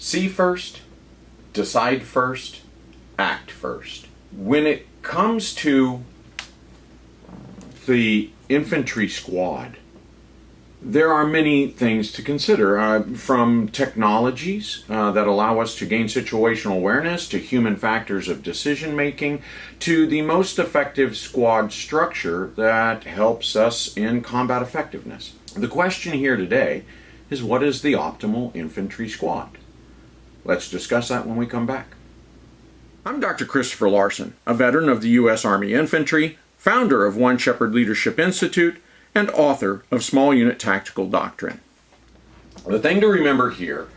See first, decide first, act first. When it comes to the infantry squad, there are many things to consider, from technologies that allow us to gain situational awareness, to human factors of decision making, to the most effective squad structure that helps us in combat effectiveness. The question here today is, what is the optimal infantry squad? Let's discuss that when we come back. I'm Dr. Christopher Larsen, a veteran of the U.S. Army Infantry, founder of One Shepherd Leadership Institute, and author of Small Unit Tactical Doctrine. The thing to remember here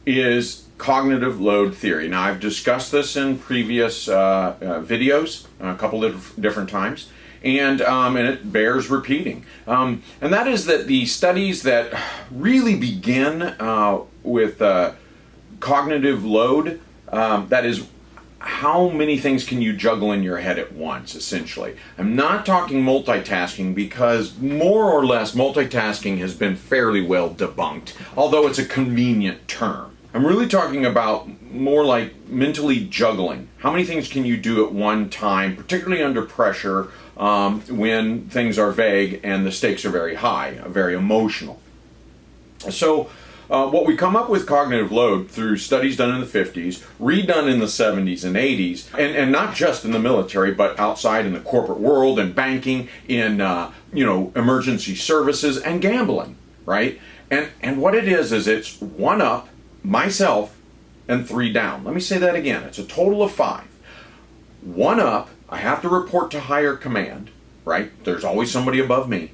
is cognitive load theory. Now, I've discussed this in previous videos a couple of different times, and it bears repeating. And that is that the studies that really begin with cognitive load, that is, how many things can you juggle in your head at once, essentially. I'm not talking multitasking, because more or less multitasking has been fairly well debunked, although it's a convenient term. I'm really talking about more like mentally juggling. How many things can you do at one time, particularly under pressure, when things are vague and the stakes are very high, very emotional. So what we come up with cognitive load through studies done in the 50s, redone in the 70s and 80s, and not just in the military, but outside in the corporate world and banking, in emergency services and gambling, right? And what it is it's 1 up, myself, and 3 down. Let me say that again. It's a total of 5. 1 up, I have to report to higher command, right? There's always somebody above me.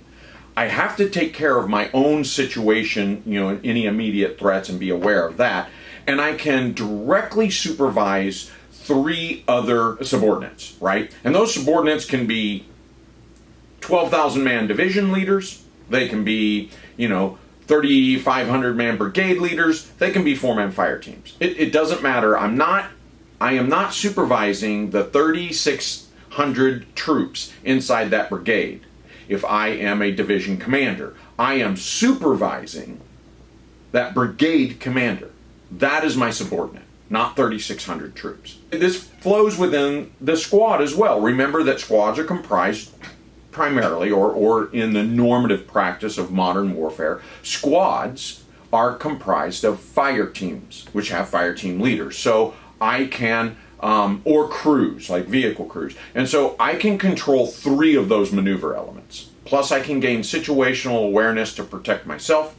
I have to take care of my own situation, any immediate threats, and be aware of that. And I can directly supervise 3 other subordinates, right? And those subordinates can be 12,000 man division leaders. They can be, 3,500 man brigade leaders. They can be 4-man fire teams. It doesn't matter. I am not supervising the 3,600 troops inside that brigade. If I am a division commander, I am supervising that brigade commander. That is my subordinate, not 3,600 troops. This flows within the squad as well. Remember that squads are comprised primarily, or in the normative practice of modern warfare, squads are comprised of fire teams, which have fire team leaders. So I can or crews, like vehicle crews. And so I can control 3 of those maneuver elements. Plus I can gain situational awareness to protect myself.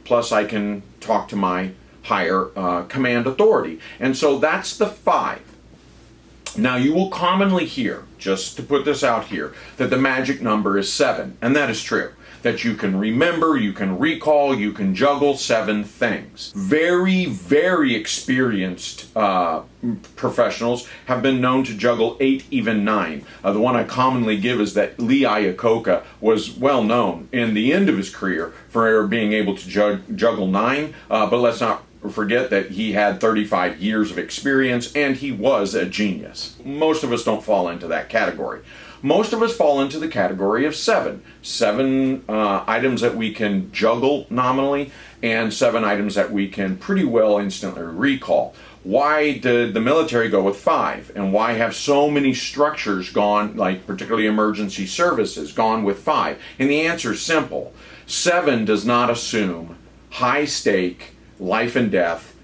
Plus I can talk to my higher command authority. And so that's the 5. Now you will commonly hear, just to put this out here, that the magic number is 7. And that is true. That you can remember, you can recall, you can juggle 7 things. Very, very experienced professionals have been known to juggle 8, even 9. The one I commonly give is that Lee Iacocca was well known in the end of his career for being able to juggle 9, but let's not forget that he had 35 years of experience and he was a genius. Most of us don't fall into that category. Most of us fall into the category of 7. 7 items that we can juggle nominally, and 7 items that we can pretty well instantly recall. Why did the military go with 5? And why have so many structures gone, like particularly emergency services, gone with 5? And the answer is simple. 7 does not assume high stake, life and death,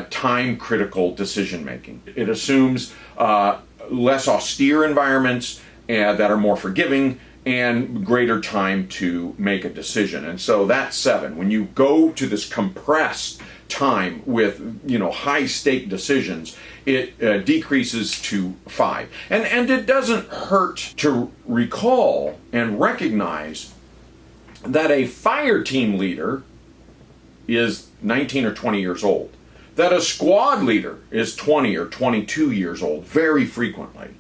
time critical decision making. It assumes less austere environments, that are more forgiving, and greater time to make a decision. And so that's 7. When you go to this compressed time with high stake decisions, it decreases to 5. And it doesn't hurt to recall and recognize that a fire team leader is 19 or 20 years old. That a squad leader is 20 or 22 years old very frequently.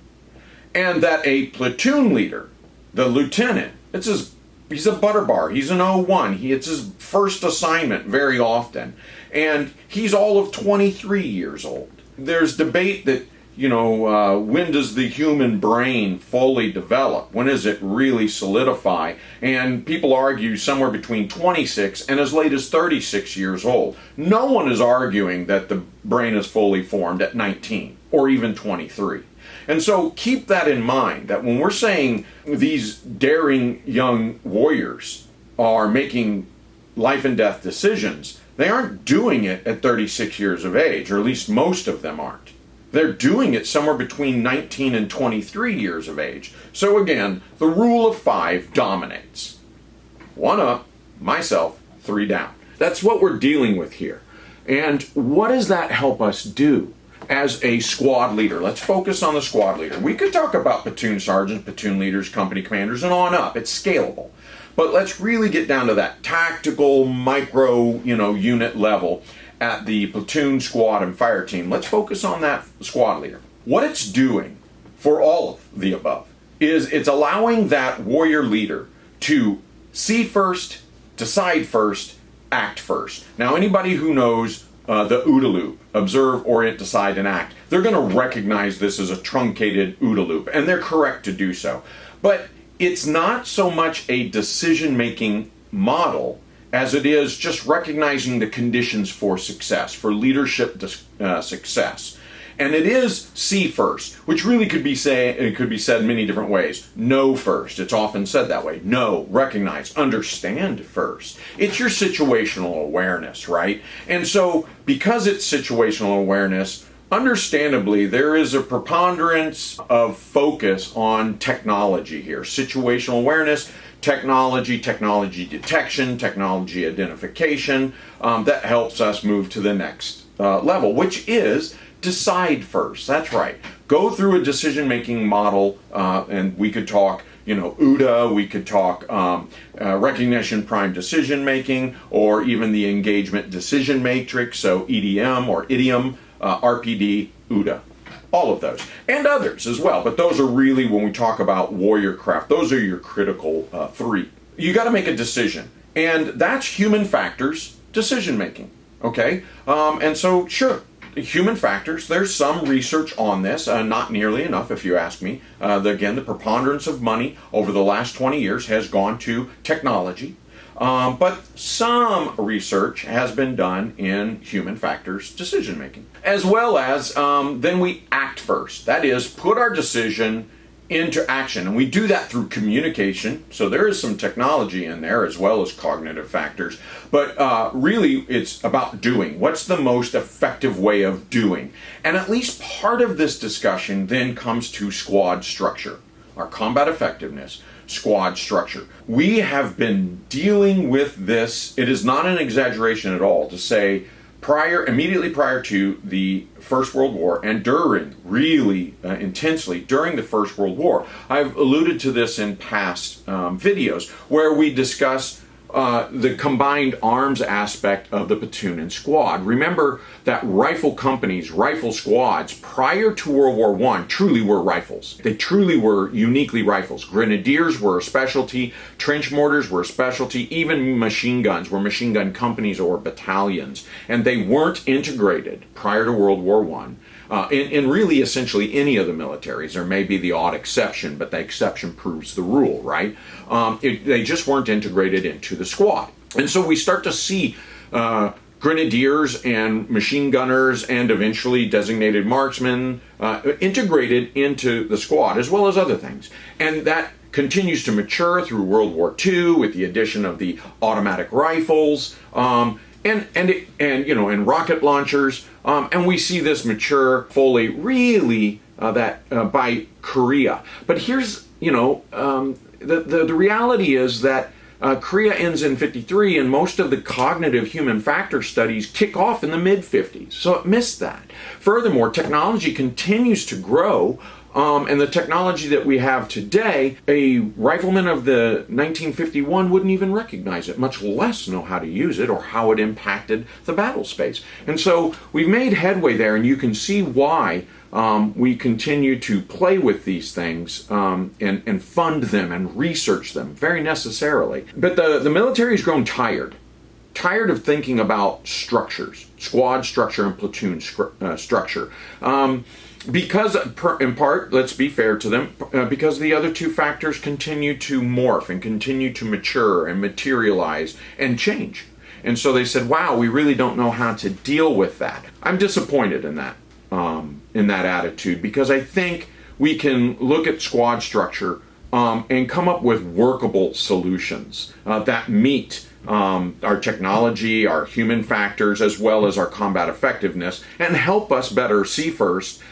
And that a platoon leader, the lieutenant, he's a butter bar, he's an 01, it's his first assignment very often, and he's all of 23 years old. There's debate that when does the human brain fully develop? When does it really solidify? And people argue somewhere between 26 and as late as 36 years old. No one is arguing that the brain is fully formed at 19 or even 23. And so keep that in mind, that when we're saying these daring young warriors are making life and death decisions, they aren't doing it at 36 years of age, or at least most of them aren't. They're doing it somewhere between 19 and 23 years of age. So again, the rule of 5 dominates. 1 up, myself, 3 down. That's what we're dealing with here. And what does that help us do as a squad leader? Let's focus on the squad leader. We could talk about platoon sergeants, platoon leaders, company commanders, and on up. It's scalable. But let's really get down to that tactical micro, unit level at the platoon, squad, and fire team. Let's focus on that squad leader. What it's doing for all of the above is it's allowing that warrior leader to see first, decide first, act first. Now, anybody who knows the OODA loop, observe, orient, decide, and act, they're going to recognize this as a truncated OODA loop, and they're correct to do so. But it's not so much a decision-making model as it is just recognizing the conditions for success, for leadership success. And it is see first, which really could be said many different ways. Know first. It's often said that way. Know, recognize, understand first. It's your situational awareness, right? And so because it's situational awareness, understandably, there is a preponderance of focus on technology here. Situational awareness, technology detection, technology identification, that helps us move to the next level, which is decide first. That's right. Go through a decision-making model, and we could talk, OODA, we could talk recognition prime decision-making, or even the engagement decision matrix, so EDM or idiom, RPD, OODA. All of those. And others as well. But those are really, when we talk about warrior craft, those are your critical 3. You got to make a decision. And that's human factors decision making. Okay? And so, sure, human factors, there's some research on this, not nearly enough if you ask me. Again, the preponderance of money over the last 20 years has gone to technology. But some research has been done in human factors decision making, as well as then we act first. That is, put our decision into action, and we do that through communication. So there is some technology in there as well as cognitive factors, but really it's about doing. What's the most effective way of doing? And at least part of this discussion then comes to squad structure, our combat effectiveness. Squad structure. We have been dealing with this. It is not an exaggeration at all to say immediately prior to the First World War and during, really intensely during the First World War. I've alluded to this in past videos where we discuss the combined arms aspect of the platoon and squad. Remember that rifle companies, rifle squads, prior to World War I, truly were rifles. They truly were uniquely rifles. Grenadiers were a specialty, trench mortars were a specialty, even machine guns were machine gun companies or battalions. And they weren't integrated prior to World War I. In really essentially any of the militaries. There may be the odd exception, but the exception proves the rule, right? They just weren't integrated into the squad. And so we start to see grenadiers and machine gunners and eventually designated marksmen integrated into the squad, as well as other things. And that continues to mature through World War II with the addition of the automatic rifles, and rocket launchers, and we see this mature fully, really, by Korea. But here's, the reality is that Korea ends in 53, and most of the cognitive human factor studies kick off in the mid-50s, so it missed that. Furthermore, technology continues to grow. And the technology that we have today, a rifleman of the 1951 wouldn't even recognize it, much less know how to use it or how it impacted the battle space. And so we've made headway there, and you can see why we continue to play with these things and fund them and research them very necessarily. But the military has grown tired. tired of thinking about structures, squad structure and platoon structure. Because, in part, let's be fair to them, because the other two factors continue to morph and continue to mature and materialize and change. And so they said, wow, we really don't know how to deal with that. I'm disappointed in that attitude, because I think we can look at squad structure and come up with workable solutions that meet our technology, our human factors, as well as our combat effectiveness, and help us better see first,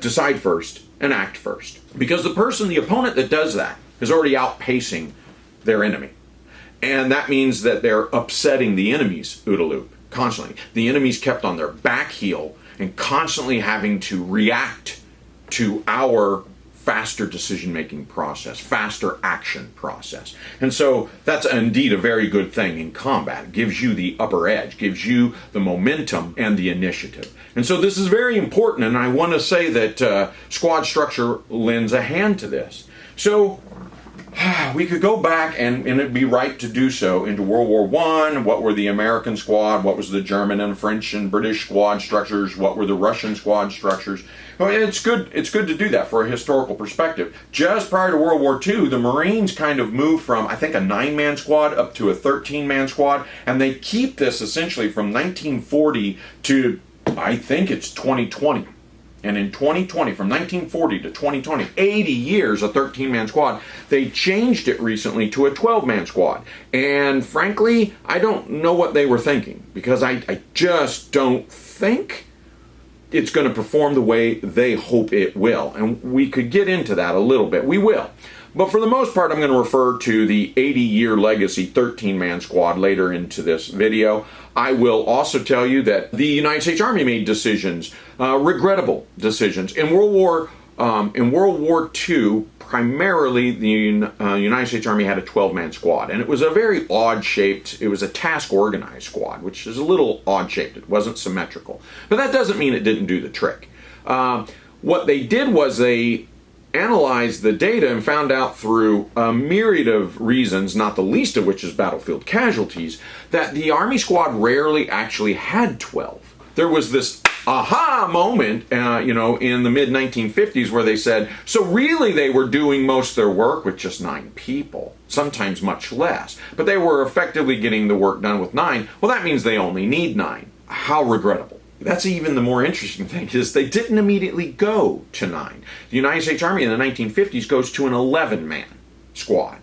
decide first, and act first. Because the opponent that does that is already outpacing their enemy. And that means that they're upsetting the enemy's OODA loop constantly. The enemy's kept on their back heel and constantly having to react to our faster decision-making process, faster action process. And so that's indeed a very good thing in combat. It gives you the upper edge, gives you the momentum and the initiative. And so this is very important, and I want to say that squad structure lends a hand to this. So we could go back, and it'd be right to do so, into World War I. What were the American squad? What was the German and French and British squad structures? What were the Russian squad structures? Well, it's good to do that for a historical perspective. Just prior to World War II, the Marines kind of moved from, I think, a 9-man squad up to a 13-man squad, and they keep this essentially from 1940 to, I think it's 2020. And in 2020, from 1940 to 2020, 80 years, a 13-man squad. They changed it recently to a 12-man squad. And frankly, I don't know what they were thinking, because I just don't think it's going to perform the way they hope it will. And we could get into that a little bit. We will. But for the most part, I'm going to refer to the 80-year legacy 13-man squad later into this video. I will also tell you that the United States Army made decisions, regrettable decisions. In World War II, primarily the United States Army had a 12-man squad, and it was a very odd-shaped, it was a task-organized squad, which is a little odd-shaped. It wasn't symmetrical. But that doesn't mean it didn't do the trick. What they did was they analyzed the data and found out through a myriad of reasons, not the least of which is battlefield casualties, that the Army squad rarely actually had 12. There was this aha moment, in the mid-1950s where they said, so really they were doing most of their work with just 9 people, sometimes much less, but they were effectively getting the work done with 9. Well, that means they only need 9. How regrettable. That's even the more interesting thing, is they didn't immediately go to 9. The United States Army in the 1950s goes to an 11-man squad.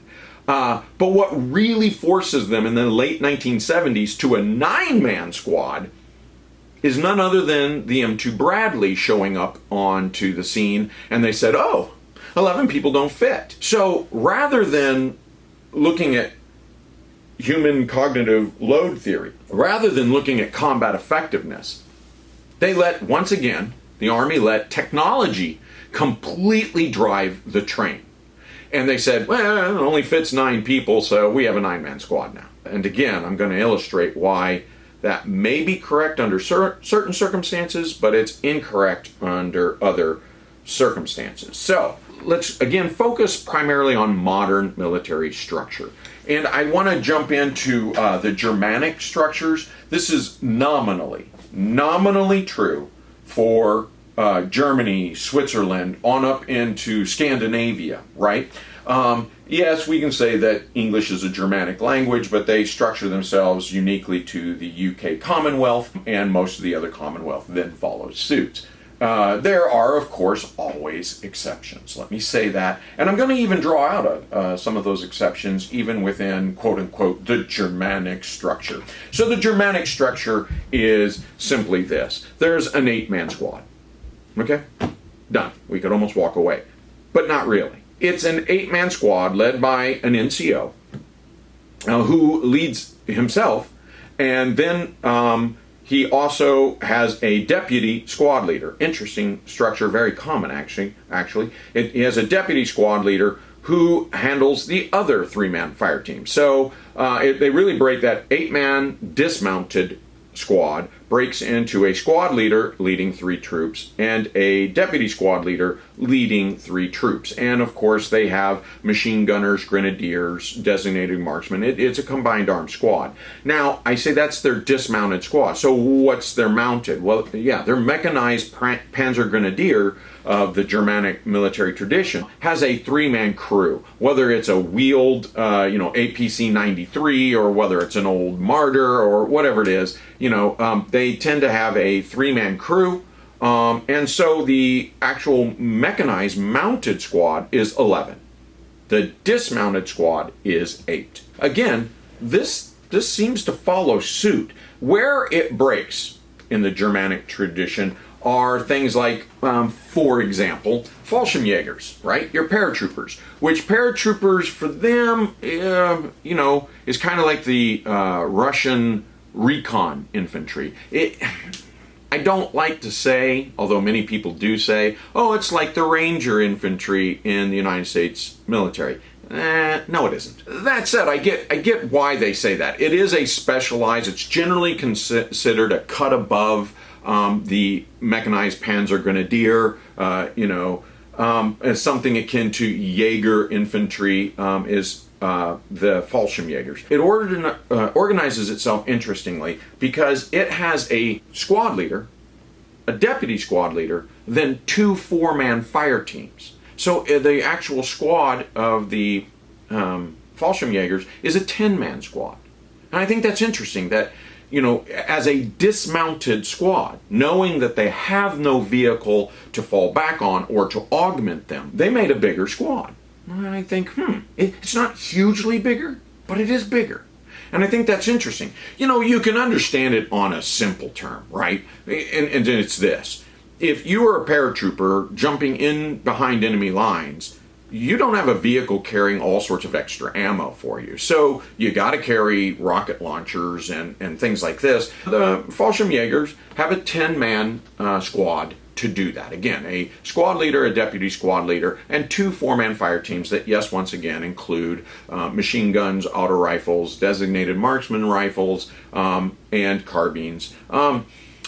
But what really forces them in the late 1970s to a 9-man squad is none other than the M2 Bradley showing up onto the scene, and they said, oh, 11 people don't fit. So rather than looking at human cognitive load theory, rather than looking at combat effectiveness, they once again, the Army let technology completely drive the train. And they said, well, it only fits 9 people, so we have a 9-man squad now. And again, I'm going to illustrate why that may be correct under certain circumstances, but it's incorrect under other circumstances. So let's again focus primarily on modern military structure. And I want to jump into the Germanic structures. This is nominally true for Germany, Switzerland, on up into Scandinavia, right? Yes, we can say that English is a Germanic language, but they structure themselves uniquely to the UK Commonwealth, and most of the other Commonwealth then follows suit. There are, of course, always exceptions. Let me say that. And I'm going to even draw out some of those exceptions, even within, quote-unquote, the Germanic structure. So the Germanic structure is simply this. There's an 8-man squad. Okay? Done. We could almost walk away. But not really. It's an 8-man squad led by an NCO who leads himself, and then he also has a deputy squad leader. Interesting structure, very common actually. He has a deputy squad leader who handles the other 3-man fire team. So they really break that 8-man dismounted squad breaks into a squad leader leading 3 troops and a deputy squad leader leading 3 troops. And of course they have machine gunners, grenadiers, designated marksmen. It's a combined armed squad. Now, I say that's their dismounted squad. So what's their mounted? Well, yeah, their mechanized Panzer Grenadier of the Germanic military tradition has a 3-man crew. Whether it's a wheeled, APC 93 or whether it's an old Martyr or whatever it is, they tend to have a 3-man crew. And so the actual mechanized mounted squad is 11. The dismounted squad is 8. Again, this seems to follow suit. Where it breaks in the Germanic tradition are things like, for example, Fallschirmjägers, right? Your paratroopers, which paratroopers for them, is kind of like the Russian recon infantry. I don't like to say, although many people do say, oh, it's like the Ranger infantry in the United States military. No, it isn't. That said, I get why they say that. It is a specialized, it's generally considered a cut above the mechanized Panzer Grenadier, as something akin to Jaeger infantry is the Fallschirmjägers. It organizes itself interestingly because it has a squad leader, a deputy squad leader, then 2 4-man fire teams. So the actual squad of the Fallschirmjägers is a 10-man squad. And I think that's interesting that, as a dismounted squad, knowing that they have no vehicle to fall back on or to augment them, they made a bigger squad. And I think, it's not hugely bigger, but it is bigger. And I think that's interesting. You can understand it on a simple term, right? And it's this. If you are a paratrooper jumping in behind enemy lines, you don't have a vehicle carrying all sorts of extra ammo for you. So you got to carry rocket launchers and things like this. The Fallschirmjägers have a 10-man squad to do that. Again, a squad leader, a deputy squad leader, and 2 4-man fire teams that, yes, once again, include machine guns, auto rifles, designated marksman rifles, and carbines.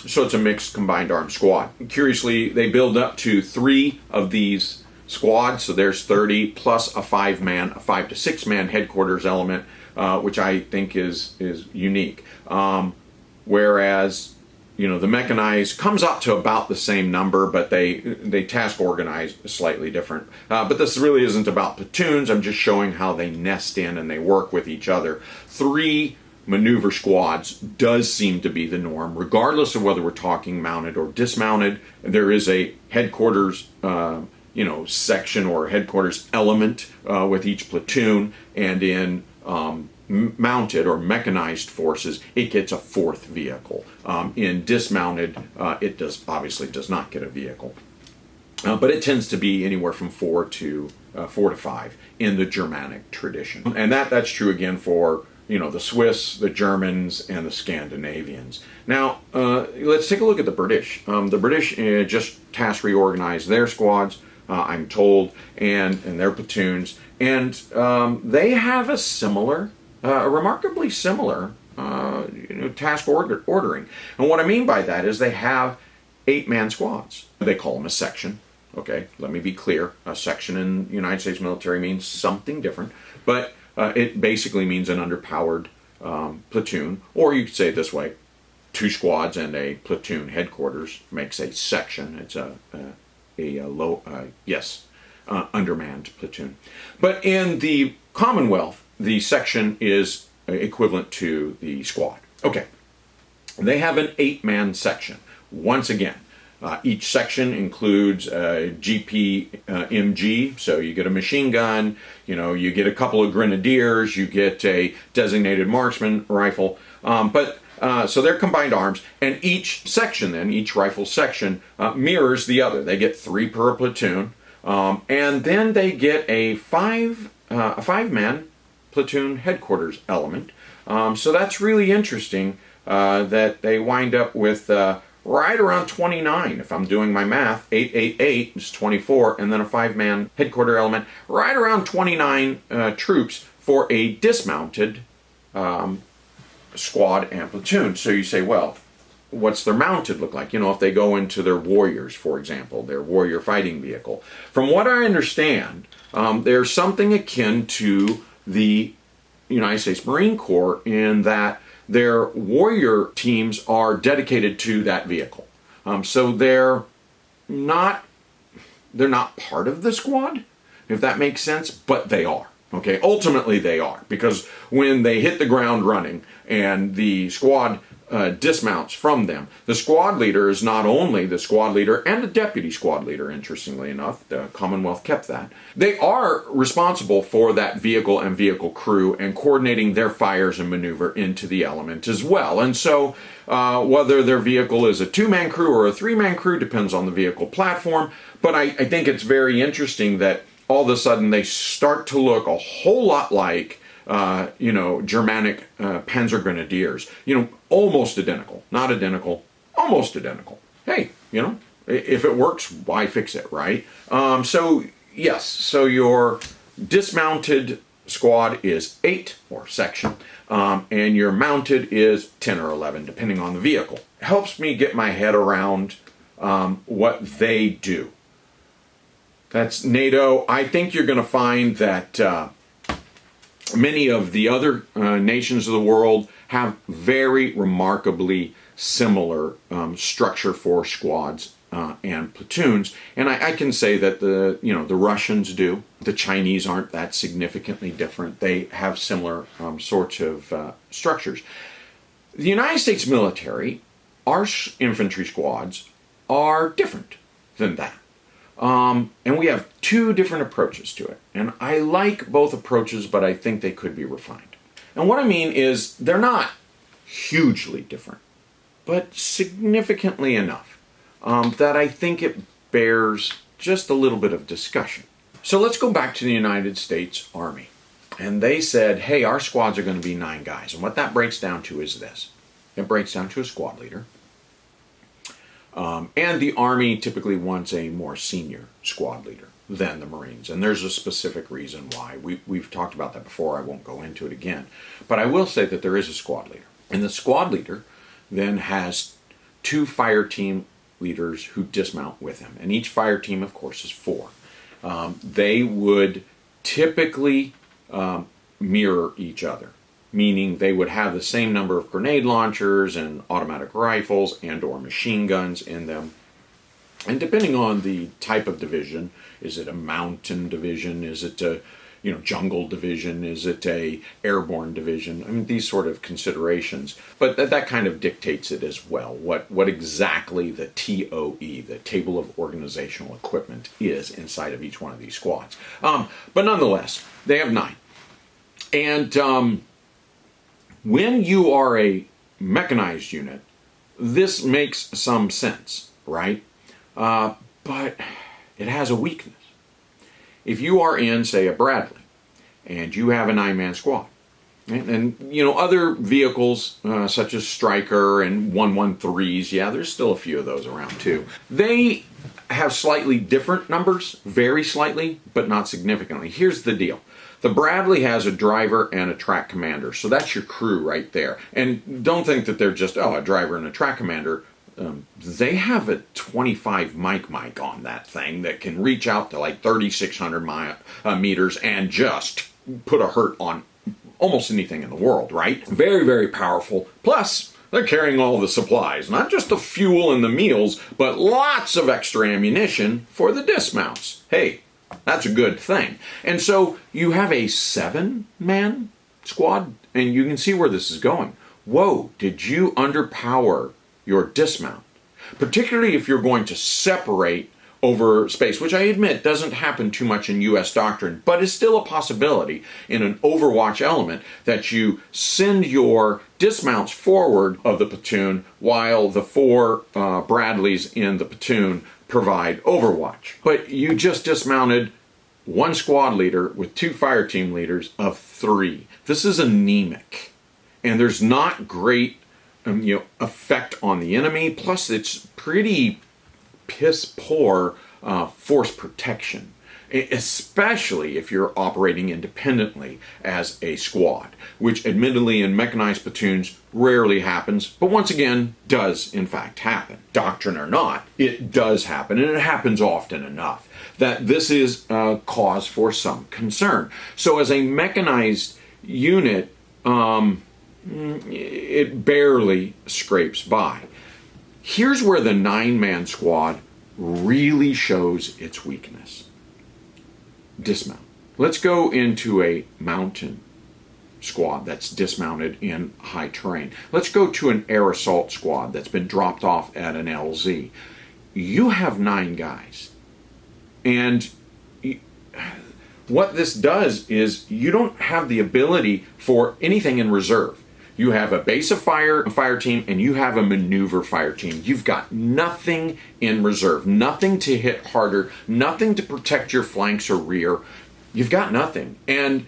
So it's a mixed combined armed squad. Curiously, they build up to 3 of these squads, so there's 30 plus a 5 to 6 man headquarters element, which I think is unique. Whereas the mechanized comes up to about the same number, but they task organize slightly different. But this really isn't about platoons. I'm just showing how they nest in and they work with each other. 3 maneuver squads does seem to be the norm, regardless of whether we're talking mounted or dismounted. There is a headquarters section or headquarters element with each platoon, and in mounted or mechanized forces, it gets a 4th vehicle. In dismounted, it obviously does not get a vehicle. But it tends to be anywhere from 4 to 5 in the Germanic tradition. And that's true again for the Swiss, the Germans, and the Scandinavians. Now, let's take a look at the British. The British just task reorganized their squads, I'm told, and their platoons, and they have a remarkably similar task ordering. And what I mean by that is they have 8-man squads. They call them a section. Okay, let me be clear. A section in the United States military means something different, but it basically means an underpowered platoon, or you could say it this way: 2 squads and a platoon headquarters makes a section. It's undermanned platoon. But in the Commonwealth, the section is equivalent to the squad. Okay, they have an 8-man section. Once again, each section includes a GPMG, so you get a machine gun, you get a couple of grenadiers, you get a designated marksman rifle, so they're combined arms, and each section then, each rifle section, mirrors the other. They get 3 per platoon, and then they get a 5-man platoon headquarters element. So that's really interesting that they wind up with right around 29, if I'm doing my math. 888 is 24, and then a 5-man headquarter element, right around 29 troops for a dismounted squad and platoon. So you say, well, what's their mounted look like? If they go into their warriors, for example, their warrior fighting vehicle. From what I understand, there's something akin to the United States Marine Corps in that their warrior teams are dedicated to that vehicle. So they're not part of the squad, if that makes sense, but they are. Okay, ultimately they are, because when they hit the ground running and the squad dismounts from them, the squad leader is not only the squad leader and the deputy squad leader, interestingly enough. The Commonwealth kept that. They are responsible for that vehicle and vehicle crew and coordinating their fires and maneuver into the element as well. And so whether their vehicle is a 2-man crew or a 3-man crew depends on the vehicle platform, but I think it's very interesting that all of a sudden they start to look a whole lot like Germanic Panzer Grenadiers. Almost identical. Not identical, almost identical. Hey, if it works, why fix it, right? So your dismounted squad is 8, or section, and your mounted is 10 or 11, depending on the vehicle. It helps me get my head around what they do. That's NATO. I think you're going to find that many of the other nations of the world have very remarkably similar structure for squads and platoons, and I can say that the Russians do. The Chinese aren't that significantly different. They have similar sorts of structures. The United States military, our infantry squads are different than that. And we have 2 different approaches to it. And I like both approaches, but I think they could be refined. And what I mean is they're not hugely different, but significantly enough that I think it bears just a little bit of discussion. So let's go back to the United States Army. And they said, hey, our squads are going to be 9 guys. And what that breaks down to is this. It breaks down to a squad leader. And the Army typically wants a more senior squad leader than the Marines. And there's a specific reason why. We've talked about that before. I won't go into it again. But I will say that there is a squad leader. And the squad leader then has 2 fire team leaders who dismount with him. And each fire team, of course, is 4. They would typically mirror each other, meaning they would have the same number of grenade launchers and automatic rifles and or machine guns in them. And depending on the type of division, is it a mountain division? Is it a jungle division? Is it a airborne division? I mean, these sort of considerations. But that kind of dictates it as well, what exactly the TOE, the Table of Organizational Equipment, is inside of each one of these squads. But nonetheless, they have 9. And when you are a mechanized unit, this makes some sense, right? But it has a weakness. If you are in, say, a Bradley, and you have a 9-man squad, and other vehicles such as Stryker and 113s, yeah, there's still a few of those around too. They have slightly different numbers, very slightly, but not significantly. Here's the deal. The Bradley has a driver and a track commander, so that's your crew right there. And don't think that they're just, a driver and a track commander. They have a 25 mic on that thing that can reach out to like 3,600 meters and just put a hurt on almost anything in the world, right? Very, very powerful. Plus, they're carrying all the supplies, not just the fuel and the meals, but lots of extra ammunition for the dismounts. Hey, that's a good thing. And so you have a 7-man squad, and you can see where this is going. Whoa, did you underpower your dismount? Particularly if you're going to separate over space, which I admit doesn't happen too much in U.S. doctrine, but is still a possibility in an overwatch element that you send your dismounts forward of the platoon while the 4 Bradleys in the platoon provide overwatch. But you just dismounted 1 squad leader with 2 fire team leaders of 3. This is anemic, and there's not great effect on the enemy. Plus, it's pretty piss poor force protection. especially if you're operating independently as a squad, which admittedly in mechanized platoons rarely happens, but once again does in fact happen. Doctrine or not, it does happen, and it happens often enough that this is a cause for some concern. So as a mechanized unit, it barely scrapes by. Here's where the 9-man squad really shows its weakness. Dismount. Let's go into a mountain squad that's dismounted in high terrain. Let's go to an air assault squad that's been dropped off at an LZ. You have 9 guys. And what this does is you don't have the ability for anything in reserve. You have a base of fire team, and you have a maneuver fire team. You've got nothing in reserve, nothing to hit harder, nothing to protect your flanks or rear. You've got nothing. And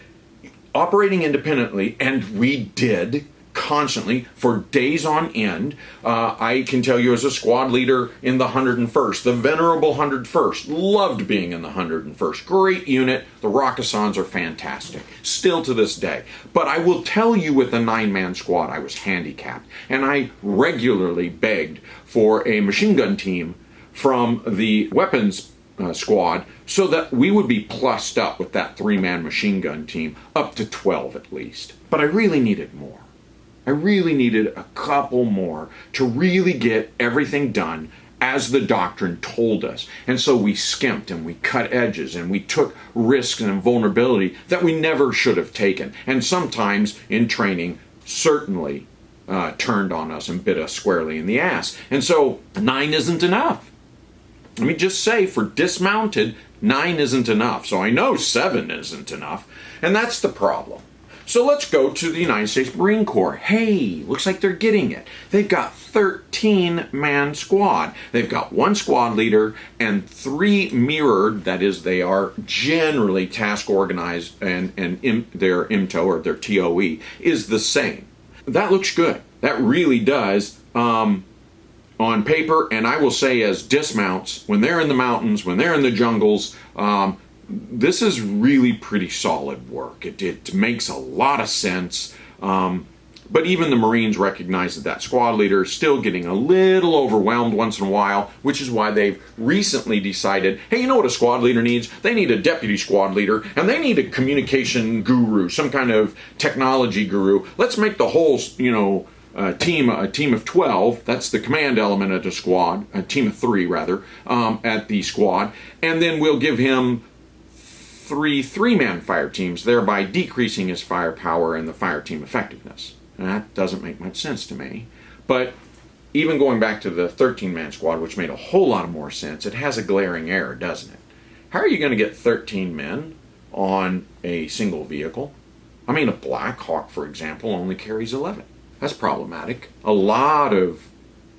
operating independently, and we did constantly for days on end. I can tell you as a squad leader in the 101st, the venerable 101st, loved being in the 101st. Great unit. The Rakkasans are fantastic, still to this day. But I will tell you with the 9-man squad, I was handicapped, and I regularly begged for a machine gun team from the weapons squad so that we would be plussed up with that 3-man machine gun team up to 12 at least. But I really needed more. I really needed a couple more to really get everything done as the doctrine told us. And so we skimped and we cut edges and we took risks and vulnerability that we never should have taken. And sometimes in training certainly turned on us and bit us squarely in the ass. And so 9 isn't enough. Let me just say, for dismounted, 9 isn't enough. So I know 7 isn't enough. And that's the problem. So let's go to the United States Marine Corps. Hey, looks like they're getting it. They've got 13-man squad. They've got 1 squad leader and 3 mirrored, that is, they are generally task organized, and their IMTO or their TOE is the same. That looks good. That really does on paper, and I will say as dismounts, when they're in the mountains, when they're in the jungles, this is really pretty solid work. It makes a lot of sense. But even the Marines recognize that squad leader is still getting a little overwhelmed once in a while, which is why they've recently decided, hey, you know what a squad leader needs? They need a deputy squad leader, and they need a communication guru, some kind of technology guru. Let's make the whole, a team of 12, that's the command element of the squad, a team of 3 rather, at the squad, and then we'll give him 3 3-man fire teams, thereby decreasing his firepower and the fire team effectiveness. And that doesn't make much sense to me. But even going back to the 13-man squad, which made a whole lot more sense, it has a glaring error, doesn't it? How are you going to get 13 men on a single vehicle? I mean, a Black Hawk, for example, only carries 11. That's problematic. A lot of,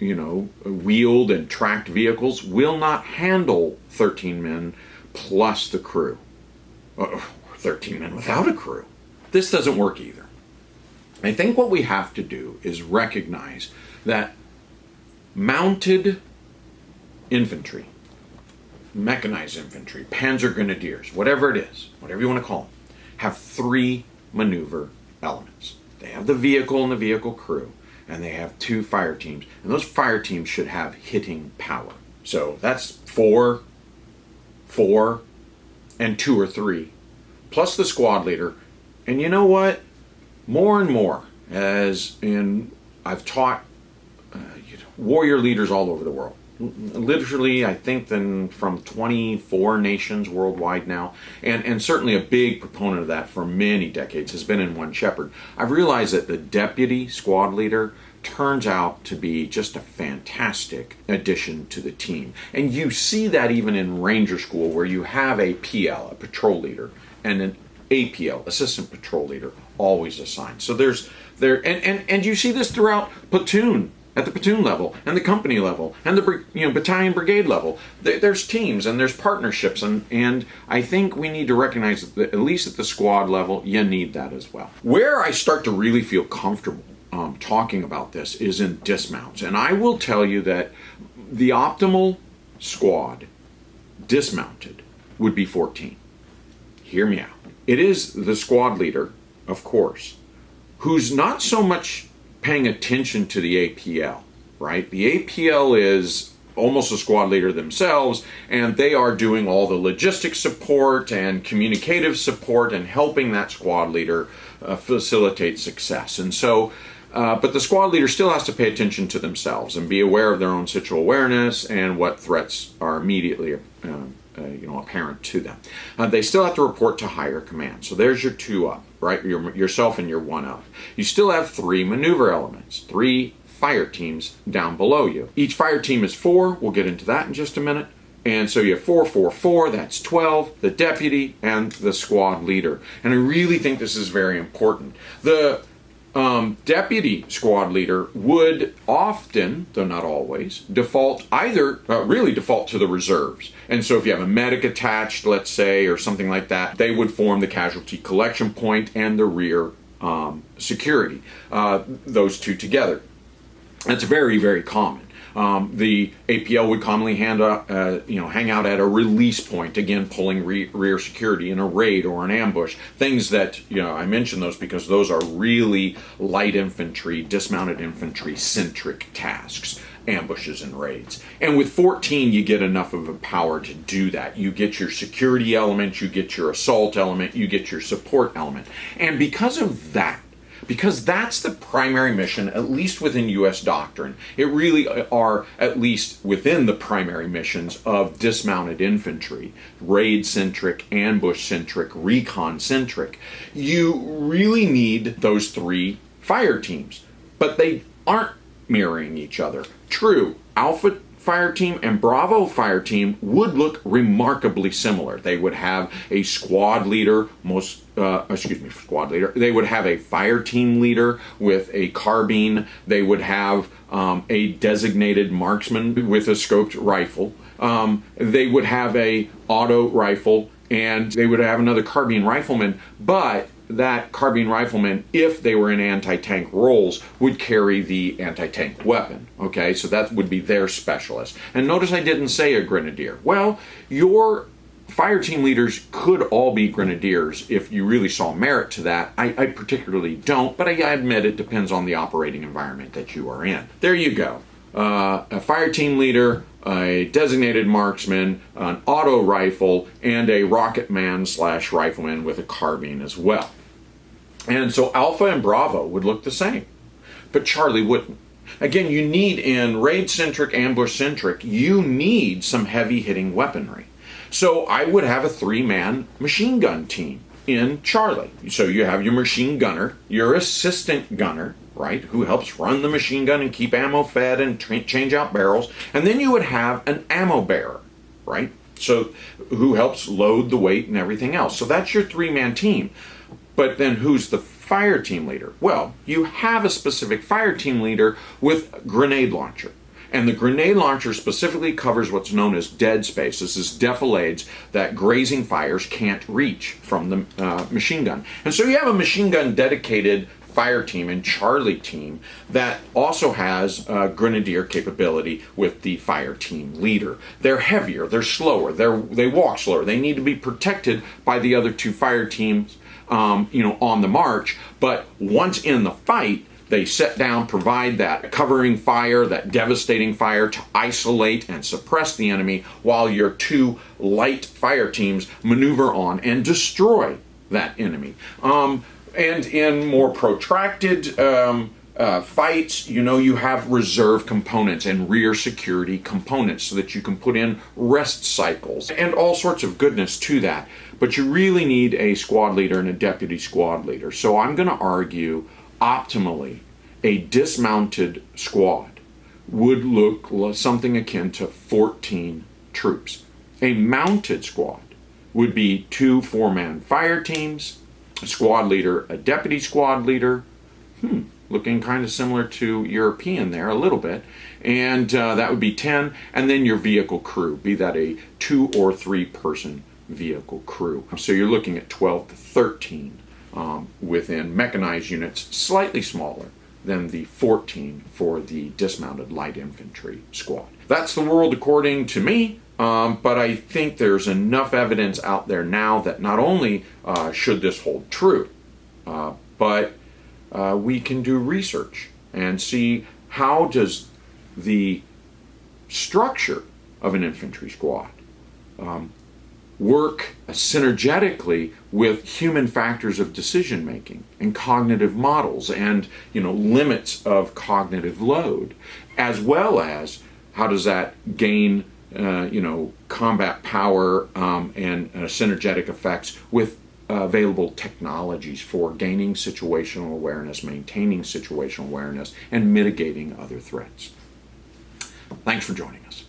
wheeled and tracked vehicles will not handle 13 men plus the crew. 13 men without a crew. This doesn't work either. I think what we have to do is recognize that mounted infantry, mechanized infantry, panzer grenadiers, whatever it is, whatever you want to call them, have 3 maneuver elements. They have the vehicle and the vehicle crew, and they have 2 fire teams, and those fire teams should have hitting power. So that's 4, and 2 or 3, plus the squad leader. And you know what? More and more, I've taught warrior leaders all over the world. Literally, I think from 24 nations worldwide now, and certainly a big proponent of that for many decades has been in One Shepherd. I've realized that the deputy squad leader turns out to be just a fantastic addition to the team. And you see that even in Ranger School, where you have a PL, a patrol leader, and an APL, assistant patrol leader, always assigned. So and you see this throughout platoon, at the platoon level, and the company level, and the battalion brigade level. There's teams and there's partnerships, and I think we need to recognize that at least at the squad level, you need that as well. Where I start to really feel comfortable talking about this is in dismounts, and I will tell you that the optimal squad, dismounted, would be 14. Hear me out. It is the squad leader, of course, who's not so much paying attention to the APL, right? The APL is almost a squad leader themselves, and they are doing all the logistics support and communicative support and helping that squad leader facilitate success. And so, but the squad leader still has to pay attention to themselves and be aware of their own situational awareness and what threats are immediately apparent to them. They still have to report to higher command. So there's your 2 up, right? Yourself and your 1 up. You still have 3 maneuver elements, 3 fire teams down below you. Each fire team is 4. We'll get into that in just a minute. And so you have 4, 4, 4. That's 12. The deputy and the squad leader. And I really think this is very important. The deputy squad leader would often, though not always, default to the reserves. And so if you have a medic attached, let's say, or something like that, they would form the casualty collection point and the rear security, those two together. That's very, very common. The APL would commonly hang out at a release point, again, pulling rear security in a raid or an ambush. Things that, I mention those because those are really light infantry, dismounted infantry centric tasks, ambushes and raids. And with 14, you get enough of a power to do that. You get your security element, you get your assault element, you get your support element. And because of that, because that's the primary mission, at least within U.S. doctrine. It really are, at least within the primary missions of dismounted infantry, raid-centric, ambush-centric, recon-centric. You really need those 3 fire teams, but they aren't mirroring each other. True, Alpha fire team and Bravo fire team would look remarkably similar. They would have a squad leader, They would have a fire team leader with a carbine. They would have a designated marksman with a scoped rifle. They would have a auto rifle, and they would have another carbine rifleman, but that carbine rifleman, if they were in anti-tank roles, would carry the anti-tank weapon. Okay, so that would be their specialist. And notice I didn't say a grenadier. Well, your fire team leaders could all be grenadiers if you really saw merit to that. I particularly don't, but I admit it depends on the operating environment that you are in. There you go. A fire team leader, a designated marksman, an auto rifle, and a rocket man / rifleman with a carbine as well. And so Alpha and Bravo would look the same, but Charlie wouldn't. Again, you need, in raid-centric, ambush-centric, you need some heavy-hitting weaponry. So I would have a 3-man machine gun team in Charlie. So you have your machine gunner, your assistant gunner, right, who helps run the machine gun and keep ammo fed and change out barrels. And then you would have an ammo bearer, right, so who helps load the weight and everything else. So that's your 3-man team. But then who's the fire team leader? Well, you have a specific fire team leader with grenade launcher. And the grenade launcher specifically covers what's known as dead space. This is defilades that grazing fires can't reach from the machine gun. And so you have a machine gun dedicated fire team and Charlie team that also has grenadier capability with the fire team leader. They're heavier, they're slower, they walk slower. They need to be protected by the other 2 fire teams on the march, but once in the fight, they set down, provide that covering fire, that devastating fire to isolate and suppress the enemy, while your 2 light fire teams maneuver on and destroy that enemy. And in more protracted fights, you have reserve components and rear security components so that you can put in rest cycles and all sorts of goodness to that. But you really need a squad leader and a deputy squad leader. So I'm going to argue, optimally, a dismounted squad would look something akin to 14 troops. A mounted squad would be 2 4-man fire teams, a squad leader, a deputy squad leader, looking kind of similar to European there a little bit, and that would be 10, and then your vehicle crew, be that a 2 or 3 person vehicle crew. So you're looking at 12 to 13 within mechanized units, slightly smaller than the 14 for the dismounted light infantry squad. That's the world according to me. But I think there's enough evidence out there now that not only should this hold true, but we can do research and see how does the structure of an infantry squad work synergetically with human factors of decision making and cognitive models and limits of cognitive load, as well as how does that gain combat power and synergetic effects with available technologies for gaining situational awareness, maintaining situational awareness, and mitigating other threats. Thanks for joining us.